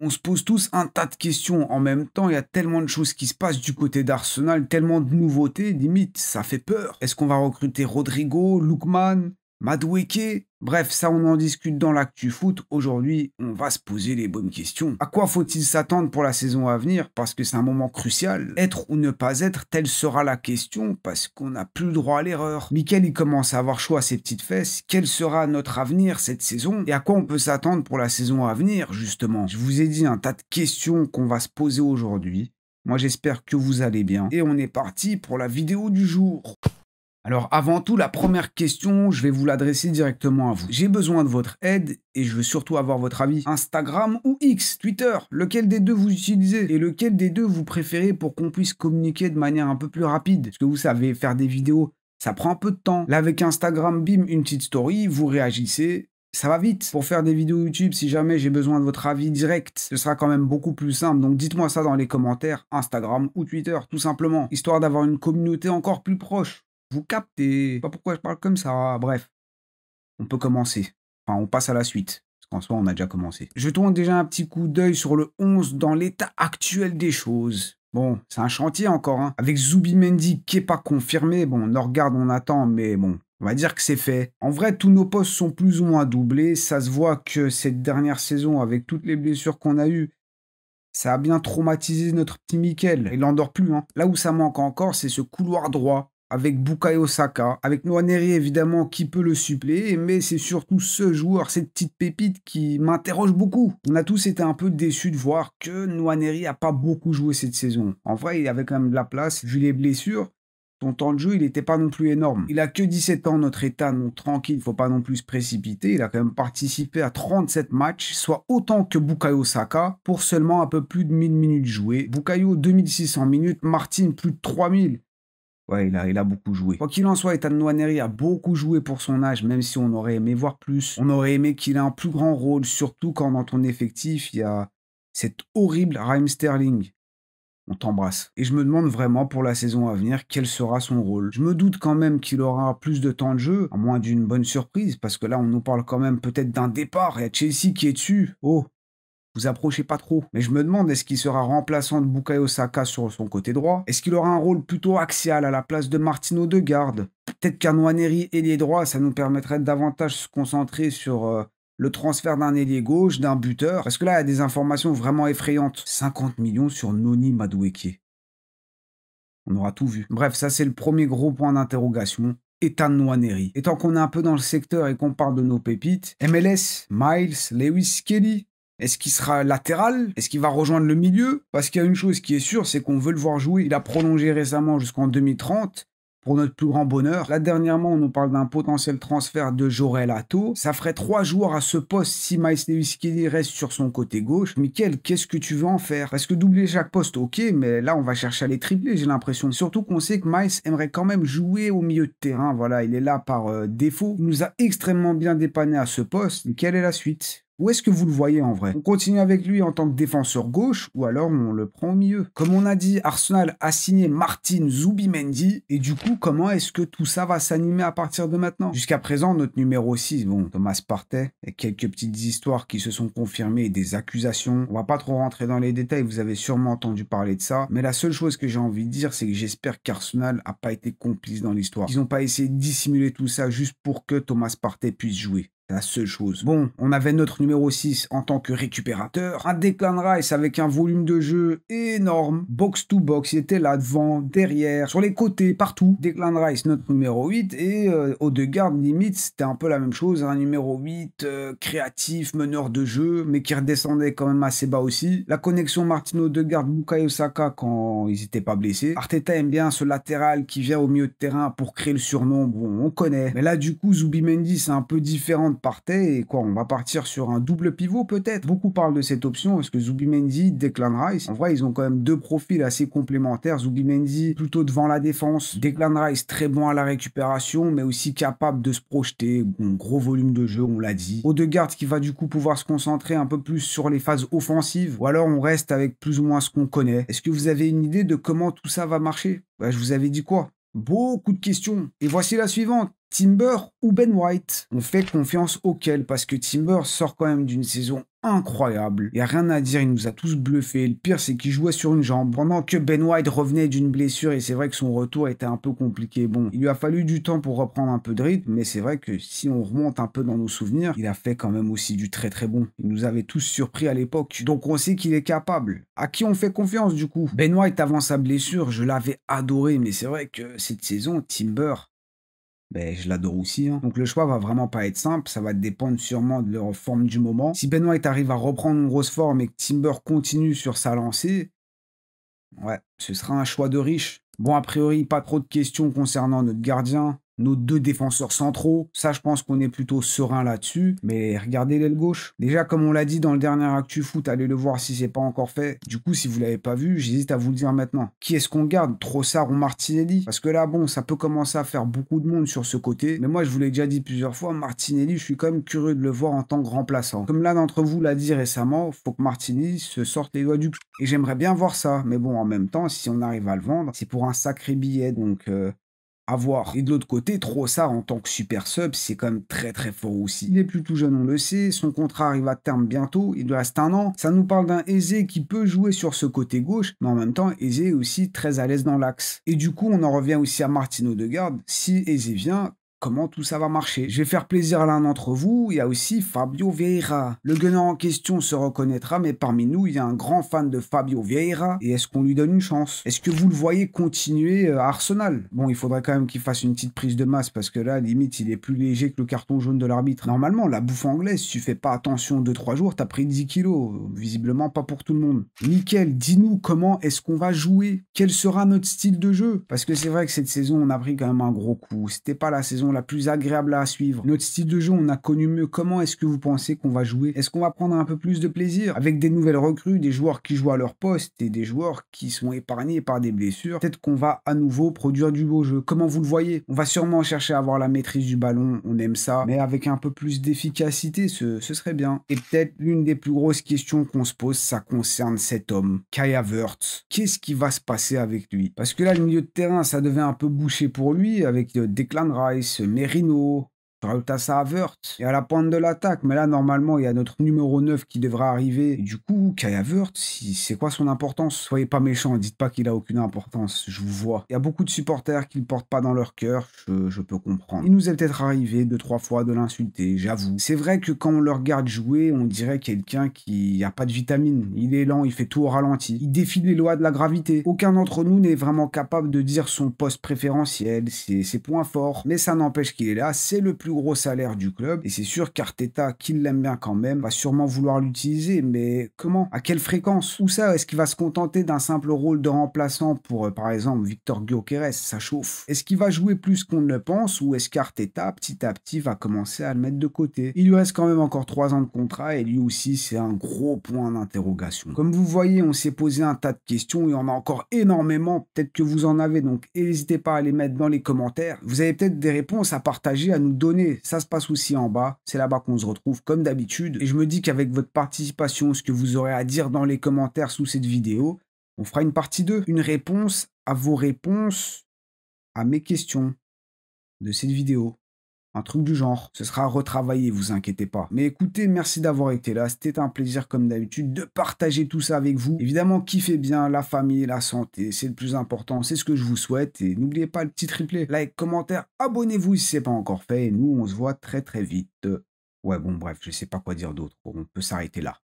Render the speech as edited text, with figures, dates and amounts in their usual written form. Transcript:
On se pose tous un tas de questions en même temps, il y a tellement de choses qui se passent du côté d'Arsenal, tellement de nouveautés, limite, ça fait peur. Est-ce qu'on va recruter Rodrigo, Lookman, Madueke? Bref, ça on en discute dans l'actu foot. Aujourd'hui, on va se poser les bonnes questions. À quoi faut-il s'attendre pour la saison à venir? Parce que c'est un moment crucial. Être ou ne pas être, telle sera la question, parce qu'on n'a plus le droit à l'erreur. Mikel, il commence à avoir chaud à ses petites fesses. Quel sera notre avenir cette saison? Et à quoi on peut s'attendre pour la saison à venir, justement? Je vous ai dit un tas de questions qu'on va se poser aujourd'hui. Moi, j'espère que vous allez bien. Et on est parti pour la vidéo du jour. Alors avant tout, la première question, je vais vous l'adresser directement à vous. J'ai besoin de votre aide et je veux surtout avoir votre avis. Instagram ou X, Twitter, lequel des deux vous utilisez et lequel des deux vous préférez pour qu'on puisse communiquer de manière un peu plus rapide? Parce que vous savez, faire des vidéos, ça prend un peu de temps. Là avec Instagram, bim, une petite story, vous réagissez. Ça va vite. Pour faire des vidéos YouTube, si jamais j'ai besoin de votre avis direct, ce sera quand même beaucoup plus simple. Donc dites-moi ça dans les commentaires, Instagram ou Twitter, tout simplement. Histoire d'avoir une communauté encore plus proche. Vous captez, pas pourquoi je parle comme ça, bref. On peut commencer. Enfin, on passe à la suite. Parce qu'en soi, on a déjà commencé. Jetons déjà un petit coup d'œil sur le 11 dans l'état actuel des choses. Bon, c'est un chantier encore, hein. Avec Zubimendi qui n'est pas confirmé. Bon, on regarde, on attend, mais bon, on va dire que c'est fait. En vrai, tous nos postes sont plus ou moins doublés. Ça se voit que cette dernière saison, avec toutes les blessures qu'on a eues, ça a bien traumatisé notre petit Mikel. Il n'endort plus, hein. Là où ça manque encore, c'est ce couloir droit. Avec Bukayo Saka, avec Nwaneri évidemment qui peut le suppléer, mais c'est surtout ce joueur, cette petite pépite qui m'interroge beaucoup. On a tous été un peu déçus de voir que Nwaneri n'a pas beaucoup joué cette saison. En vrai, il avait quand même de la place, vu les blessures. Son temps de jeu, il n'était pas non plus énorme. Il a que 17 ans, notre état, donc tranquille, il ne faut pas non plus se précipiter. Il a quand même participé à 37 matchs, soit autant que Bukayo Saka, pour seulement un peu plus de 1000 minutes jouées. Bukayo, 2600 minutes, Martin, plus de 3000. Ouais, il a beaucoup joué. Quoi qu'il en soit, Ethan Nwaneri a beaucoup joué pour son âge, même si on aurait aimé voir plus. On aurait aimé qu'il ait un plus grand rôle, surtout quand dans ton effectif, il y a cet horrible Raheem Sterling. On t'embrasse. Et je me demande vraiment pour la saison à venir, quel sera son rôle. Je me doute quand même qu'il aura plus de temps de jeu, à moins d'une bonne surprise, parce que là, on nous parle quand même peut-être d'un départ. Il y a Chelsea qui est dessus. Oh, vous approchez pas trop. Mais je me demande, est-ce qu'il sera remplaçant de Bukayo Saka sur son côté droit? Est-ce qu'il aura un rôle plutôt axial à la place de Martin Odegaard? Peut-être qu'un Nwaneri ailier droit, ça nous permettrait de davantage se concentrer sur le transfert d'un ailier gauche, d'un buteur. Parce que là, il y a des informations vraiment effrayantes. 50 millions sur Noni Madueke. On aura tout vu. Bref, ça c'est le premier gros point d'interrogation. Ethan Nwaneri. Et tant qu'on est un peu dans le secteur et qu'on parle de nos pépites, MLS, Miles, Lewis Kelly, est-ce qu'il sera latéral? Est-ce qu'il va rejoindre le milieu? Parce qu'il y a une chose qui est sûre, c'est qu'on veut le voir jouer. Il a prolongé récemment jusqu'en 2030, pour notre plus grand bonheur. Là, dernièrement, on nous parle d'un potentiel transfert de Jorel Atto. Ça ferait 3 joueurs à ce poste si Miles Lewis Kelly reste sur son côté gauche. Mikel, qu'est-ce que tu veux en faire? Parce que doubler chaque poste, ok, mais là, on va chercher à les tripler, j'ai l'impression. Surtout qu'on sait que Miles aimerait quand même jouer au milieu de terrain. Voilà, il est là par défaut. Il nous a extrêmement bien dépanné à ce poste. Mais quelle est la suite? Où est-ce que vous le voyez en vrai? On continue avec lui en tant que défenseur gauche ou alors on le prend au milieu? Comme on a dit, Arsenal a signé Martin Zubimendi et du coup, comment est-ce que tout ça va s'animer à partir de maintenant? Jusqu'à présent, notre numéro 6, bon, Thomas Partey, et quelques petites histoires qui se sont confirmées et des accusations. On va pas trop rentrer dans les détails, vous avez sûrement entendu parler de ça, mais la seule chose que j'ai envie de dire, c'est que j'espère qu'Arsenal a pas été complice dans l'histoire. Ils n'ont pas essayé de dissimuler tout ça juste pour que Thomas Partey puisse jouer. C'est la seule chose. Bon, on avait notre numéro 6 en tant que récupérateur. Un Declan Rice avec un volume de jeu énorme. Box to box, il était là, devant, derrière, sur les côtés, partout. Declan Rice, notre numéro 8. Et Odegaard, limite, c'était un peu la même chose. Un numéro 8, créatif, meneur de jeu, mais qui redescendait quand même assez bas aussi. La connexion Martin Odegaard, Bukayo Saka quand ils n'étaient pas blessés. Arteta aime bien ce latéral qui vient au milieu de terrain pour créer le surnom. Bon, on connaît. Mais là, du coup, Zubimendi, c'est un peu différent Partey et quoi, on va partir sur un double pivot peut-être. Beaucoup parlent de cette option parce que Zubimendi, Declan Rice, en vrai ils ont quand même deux profils assez complémentaires. Zubimendi plutôt devant la défense, Declan Rice très bon à la récupération mais aussi capable de se projeter, bon, gros volume de jeu on l'a dit. Odegaard qui va du coup pouvoir se concentrer un peu plus sur les phases offensives ou alors on reste avec plus ou moins ce qu'on connaît. Est-ce que vous avez une idée de comment tout ça va marcher? Bah, je vous avais dit quoi? Beaucoup de questions. Et voici la suivante. Timber ou Ben White? On fait confiance auquel? Parce que Timber sort quand même d'une saison incroyable. Il n'y a rien à dire, il nous a tous bluffés. Le pire, c'est qu'il jouait sur une jambe, pendant que Ben White revenait d'une blessure, et c'est vrai que son retour était un peu compliqué. Bon, il lui a fallu du temps pour reprendre un peu de rythme, mais c'est vrai que si on remonte un peu dans nos souvenirs, il a fait quand même aussi du très très bon. Il nous avait tous surpris à l'époque, donc on sait qu'il est capable. À qui on fait confiance du coup? Ben White avant sa blessure, je l'avais adoré, mais c'est vrai que cette saison, Timber, ben, je l'adore aussi, hein. Donc le choix va vraiment pas être simple, ça va dépendre sûrement de leur forme du moment. Si Ben White arrive à reprendre une grosse forme et que Timber continue sur sa lancée, ouais, ce sera un choix de riche. Bon, a priori, pas trop de questions concernant notre gardien, nos deux défenseurs centraux. Ça, je pense qu'on est plutôt serein là-dessus. Mais regardez l'aile gauche. Déjà, comme on l'a dit dans le dernier Actu Foot, allez le voir si c'est pas encore fait. Du coup, si vous l'avez pas vu, j'hésite à vous le dire maintenant. Qui est-ce qu'on garde? Trossard ou Martinelli? Parce que là, bon, ça peut commencer à faire beaucoup de monde sur ce côté. Mais moi, je vous l'ai déjà dit plusieurs fois, Martinelli, je suis quand même curieux de le voir en tant que remplaçant. Comme l'un d'entre vous l'a dit récemment, faut que Martinelli se sorte les doigts du cul. Et j'aimerais bien voir ça. Mais bon, en même temps, si on arrive à le vendre, c'est pour un sacré billet. Donc, à voir. Et de l'autre côté, Trossard en tant que super sub, c'est quand même très très fort aussi. Il est plus tout jeune, on le sait, son contrat arrive à terme bientôt, il lui reste un an. Ça nous parle d'un Eze qui peut jouer sur ce côté gauche, mais en même temps, Eze est aussi très à l'aise dans l'axe. Et du coup, on en revient aussi à Martin Odegaard. Si Eze vient, comment tout ça va marcher? Je vais faire plaisir à l'un d'entre vous, il y a aussi Fabio Vieira. Le gunner en question se reconnaîtra, mais parmi nous, il y a un grand fan de Fabio Vieira, et est-ce qu'on lui donne une chance? Est-ce que vous le voyez continuer à Arsenal? Bon, il faudrait quand même qu'il fasse une petite prise de masse, parce que là, limite, il est plus léger que le carton jaune de l'arbitre. Normalement, la bouffe anglaise, si tu fais pas attention 2-3 jours, t'as pris 10 kilos. Visiblement pas pour tout le monde. Nickel, dis-nous comment est-ce qu'on va jouer? Quel sera notre style de jeu? Parce que c'est vrai que cette saison, on a pris quand même un gros coup. C'était pas la saison la plus agréable à suivre. Notre style de jeu, on a connu mieux. Comment est-ce que vous pensez qu'on va jouer? Est-ce qu'on va prendre un peu plus de plaisir avec des nouvelles recrues, des joueurs qui jouent à leur poste et des joueurs qui sont épargnés par des blessures? Peut-être qu'on va à nouveau produire du beau jeu. Comment vous le voyez? On va sûrement chercher à avoir la maîtrise du ballon, on aime ça, mais avec un peu plus d'efficacité, ce serait bien. Et peut-être l'une des plus grosses questions qu'on se pose, ça concerne cet homme, Kai Havertz. Qu'est-ce qui va se passer avec lui? Parce que là, le milieu de terrain, ça devait un peu boucher pour lui avec Declan Rice, Merino, rajoute à ça Havertz. Et à la pointe de l'attaque, mais là, normalement, il y a notre numéro 9 qui devrait arriver. Et du coup, Kai Havertz, c'est quoi son importance? Soyez pas méchants, dites pas qu'il a aucune importance, je vous vois. Il y a beaucoup de supporters qui le portent pas dans leur cœur, je peux comprendre. Il nous est peut-être arrivé 2-3 fois de l'insulter, j'avoue. C'est vrai que quand on le regarde jouer, on dirait quelqu'un qui a pas de vitamine. Il est lent, il fait tout au ralenti. Il défie les lois de la gravité. Aucun d'entre nous n'est vraiment capable de dire son poste préférentiel, ses points forts. Mais ça n'empêche qu'il est là, c'est le plus gros salaire du club, et c'est sûr qu'Arteta, qui l'aime bien quand même, va sûrement vouloir l'utiliser, mais comment? À quelle fréquence? Où ça? Est-ce qu'il va se contenter d'un simple rôle de remplaçant pour, par exemple, Victor Gyökeres? Ça chauffe. Est-ce qu'il va jouer plus qu'on ne le pense, ou est-ce qu'Arteta, petit à petit, va commencer à le mettre de côté? Il lui reste quand même encore 3 ans de contrat, et lui aussi, c'est un gros point d'interrogation. Comme vous voyez, on s'est posé un tas de questions, il y en a encore énormément, peut-être que vous en avez, donc n'hésitez pas à les mettre dans les commentaires. Vous avez peut-être des réponses à partager, à nous donner. Ça se passe aussi en bas, c'est là-bas qu'on se retrouve comme d'habitude. Et je me dis qu'avec votre participation, ce que vous aurez à dire dans les commentaires sous cette vidéo, on fera une partie 2. Une réponse à vos réponses à mes questions de cette vidéo. Un truc du genre. Ce sera retravaillé, vous inquiétez pas. Mais écoutez, merci d'avoir été là. C'était un plaisir comme d'habitude de partager tout ça avec vous. Évidemment, kiffez bien la famille, la santé. C'est le plus important. C'est ce que je vous souhaite. Et n'oubliez pas le petit triplé. Like, commentaire, abonnez-vous si ce n'est pas encore fait. Et nous, on se voit très très vite. Ouais, bon, bref, je sais pas quoi dire d'autre. On peut s'arrêter là.